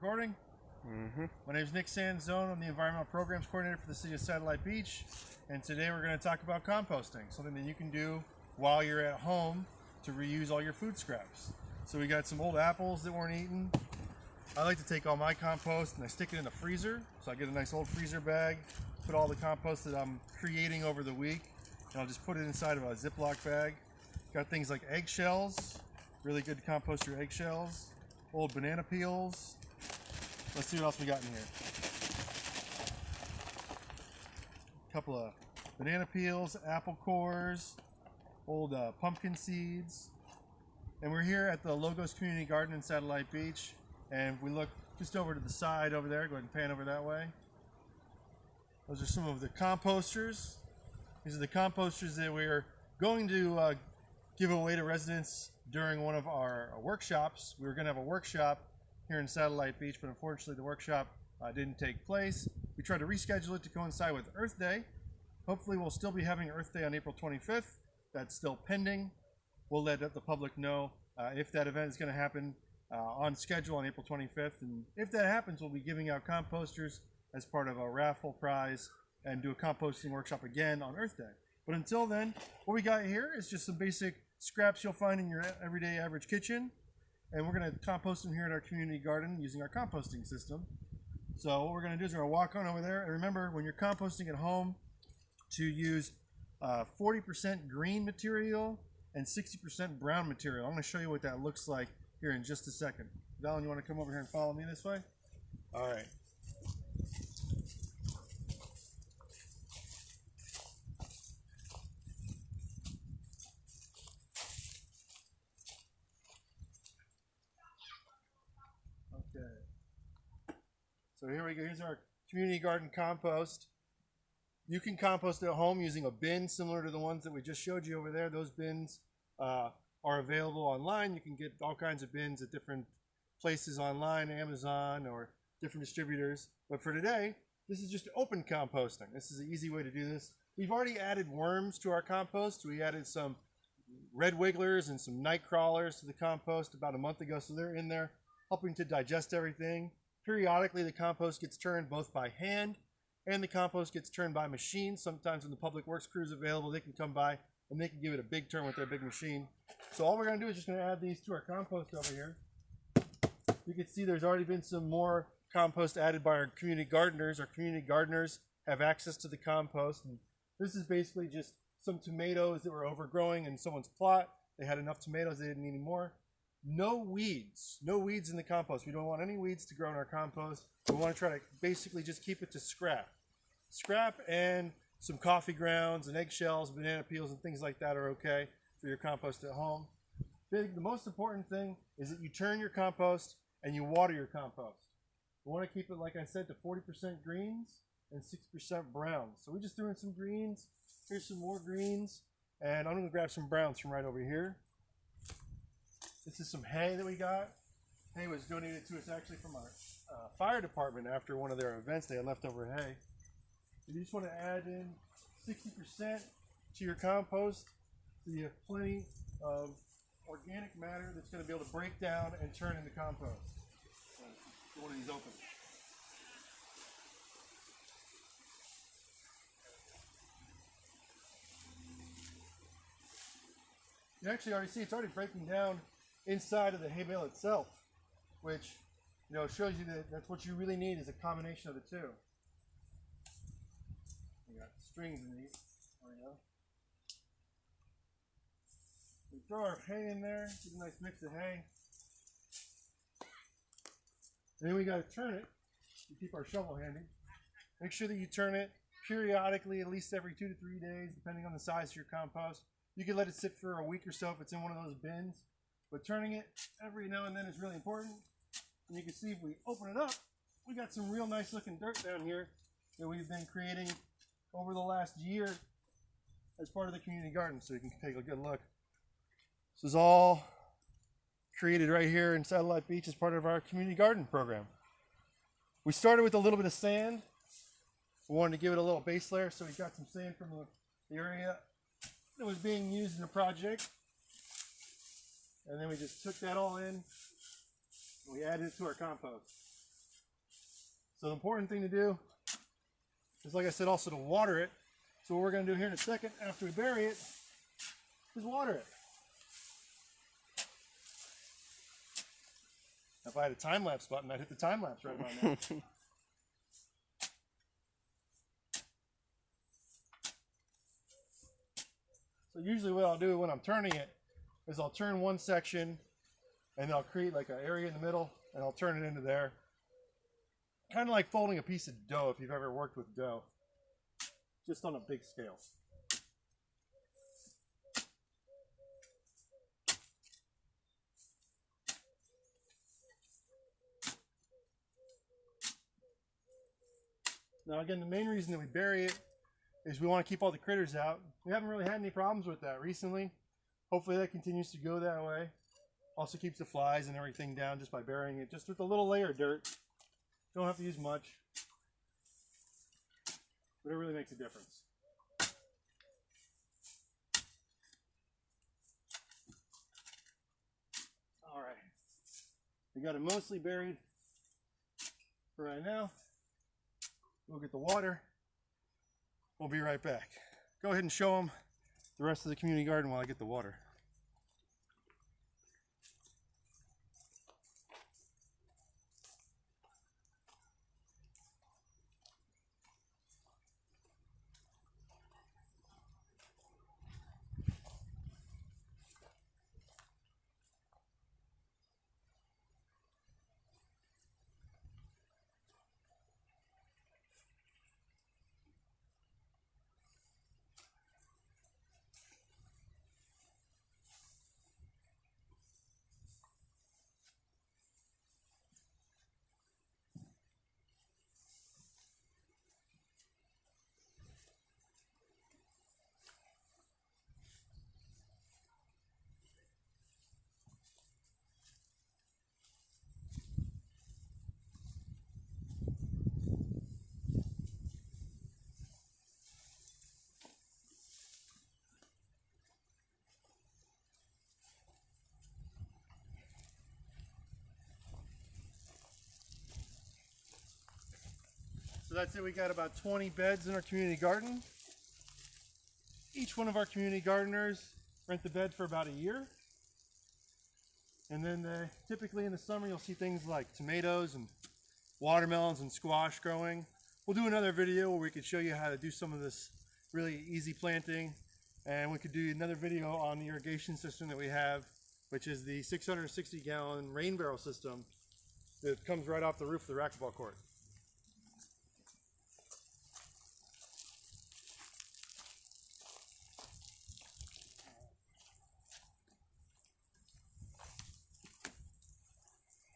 Recording? My name is Nick Sanzone. I'm the Environmental Programs Coordinator for the City of Satellite Beach. And today we're going to talk about composting, something that you can do while you're at home to reuse all your food scraps. So we got some old apples that weren't eaten. I like to take all my compost and I stick it in the freezer. So I get a nice old freezer bag, put all the compost that I'm creating over the week, and I'll just put it inside of a Ziploc bag. Got things like eggshells, really good to compost your eggshells, old banana peels. Let's see what else we got in here. A couple of banana peels, apple cores, old pumpkin seeds. And we're here at the Logos Community Garden in Satellite Beach. And if we look just over to the side over there, go ahead and pan over that way. Those are some of the composters. These are the composters that we're going to give away to residents during one of our workshops. We were going to have a workshop here in Satellite Beach, but unfortunately the workshop didn't take place. We tried to reschedule it to coincide with Earth Day. Hopefully we'll still be having Earth Day on April 25th. That's still pending. We'll let the public know if that event is going to happen on schedule on April 25th. And if that happens, we'll be giving out composters as part of a raffle prize and do a composting workshop again on Earth Day. But until then, what we got here is just some basic scraps you'll find in your everyday average kitchen. And we're going to compost them here at our community garden using our composting system. So what we're going to do is we're going to walk on over there. And remember, when you're composting at home, to use 40% green material and 60% brown material. I'm going to show you what that looks like here in just a second. Valen, you want to come over here and follow me this way? All right. So here we go. Here's our community garden compost. You can compost at home using a bin similar to the ones that we just showed you over there. Those bins are available online. You can get all kinds of bins at different places online, Amazon or different distributors. But for today, this is just open composting. This is an easy way to do this. We've already added worms to our compost. We added some red wigglers and some night crawlers to the compost about a month ago. So they're in there helping to digest everything. Periodically, the compost gets turned both by hand and the compost gets turned by machine. Sometimes when the public works crew is available, they can come by and they can give it a big turn with their big machine. So all we're going to do is just going to add these to our compost over here. You can see there's already been some more compost added by our community gardeners. Our community gardeners have access to the compost. And this is basically just some tomatoes that were overgrowing in someone's plot. They had enough tomatoes, they didn't need any more. No weeds in the compost. We don't want any weeds to grow in our compost. We want to try to basically just keep it to scrap. Scrap and some coffee grounds and eggshells, banana peels and things like that are okay for your compost at home. The most important thing is that you turn your compost and you water your compost. We want to keep it, like I said, to 40% greens and 6% browns. So we just threw in some greens. Here's some more greens. And I'm going to grab some browns from right over here. This is some hay that we got. Hay was donated to us actually from our fire department after one of their events. They had leftover hay. You just want to add in 60% to your compost so you have plenty of organic matter that's going to be able to break down and turn into compost. Get one of these open. You actually already see it's already breaking down inside of the hay bale itself, which shows you that that's what you really need is a combination of the two. We got strings in these. There we go. We throw our hay in there, get a nice mix of hay. And then we got to turn it to keep our shovel handy. Make sure that you turn it periodically, at least every 2 to 3 days, depending on the size of your compost. You can let it sit for a week or so if it's in one of those bins. But turning it every now and then is really important. And you can see if we open it up, we got some real nice looking dirt down here that we've been creating over the last year as part of the community garden. So you can take a good look. This is all created right here in Satellite Beach as part of our community garden program. We started with a little bit of sand. We wanted to give it a little base layer, so we got some sand from the area that was being used in the project. And then we just took that all in and we added it to our compost. So the important thing to do is, like I said, also to water it. So what we're going to do here in a second after we bury it is water it. If I had a time-lapse button, I'd hit the time-lapse right about now. So usually what I'll do when I'm turning it is I'll turn one section and I'll create like an area in the middle and I'll turn it into there. Kind of like folding a piece of dough if you've ever worked with dough. Just on a big scale. Now again, the main reason that we bury it is we want to keep all the critters out. We haven't really had any problems with that recently. Hopefully that continues to go that way. Also keeps the flies and everything down just by burying it, just with a little layer of dirt. Don't have to use much, but it really makes a difference. All right, we got it mostly buried for right now. We'll get the water. We'll be right back. Go ahead and show them the rest of the community garden while I get the water. So that's it. We got about 20 beds in our community garden. Each one of our community gardeners rent the bed for about a year. And then typically in the summer you'll see things like tomatoes and watermelons and squash growing. We'll do another video where we could show you how to do some of this really easy planting. And we could do another video on the irrigation system that we have, which is the 660-gallon rain barrel system that comes right off the roof of the racquetball court.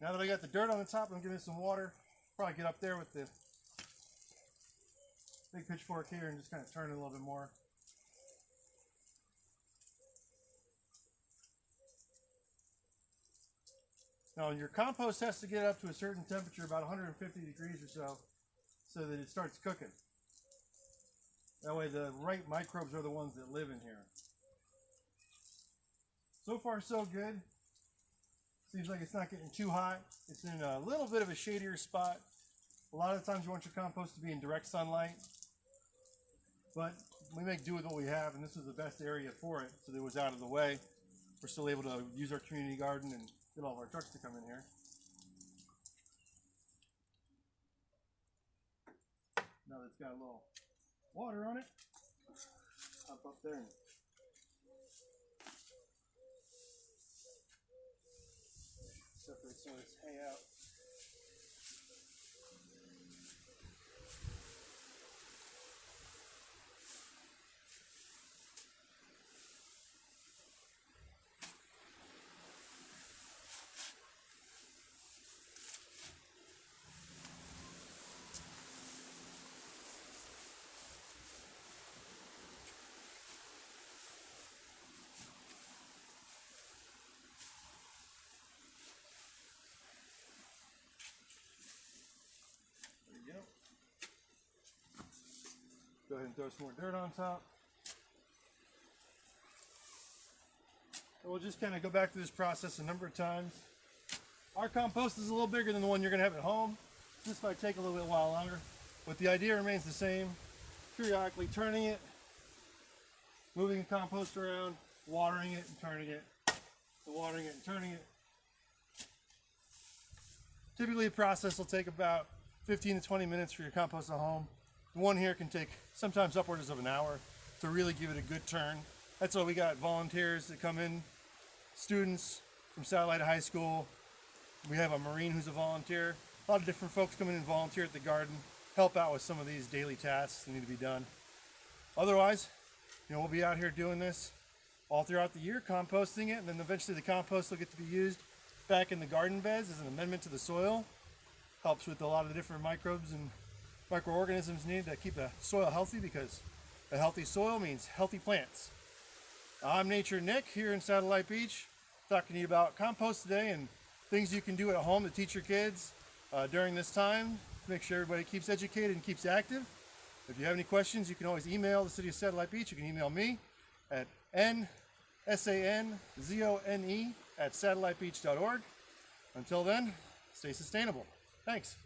Now that I got the dirt on the top, I'm giving it some water. Probably get up there with the big pitchfork here and just kind of turn it a little bit more. Now your compost has to get up to a certain temperature, about 150 degrees or so that it starts cooking. That way the right microbes are the ones that live in here. So far so good. Seems like it's not getting too hot. It's in a little bit of a shadier spot. A lot of times you want your compost to be in direct sunlight, but we make do with what we have, and this was the best area for it, so that it was out of the way. We're still able to use our community garden and get all of our trucks to come in here. Now that it's got a little water on it, hop up there and separate some of this hay out. Go ahead and throw some more dirt on top. And we'll just kind of go back through this process a number of times. Our compost is a little bigger than the one you're going to have at home. It's This might take a little bit while longer, but the idea remains the same. Periodically turning it, moving the compost around, watering it and turning it, watering it and turning it. Typically the process will take about 15 to 20 minutes for your compost at home. The one here can take sometimes upwards of an hour to really give it a good turn. That's why we got volunteers that come in, students from Satellite High School. We have a Marine who's a volunteer. A lot of different folks come in and volunteer at the garden, help out with some of these daily tasks that need to be done. Otherwise, we'll be out here doing this all throughout the year, composting it, and then eventually the compost will get to be used back in the garden beds as an amendment to the soil. Helps with a lot of the different microbes and microorganisms needed to keep the soil healthy, because a healthy soil means healthy plants. I'm Nature Nick here in Satellite Beach, talking to you about compost today and things you can do at home to teach your kids during this time. Make sure everybody keeps educated and keeps active. If you have any questions, you can always email the City of Satellite Beach. You can email me at nsanzone@satellitebeach.org. Until then, stay sustainable. Thanks.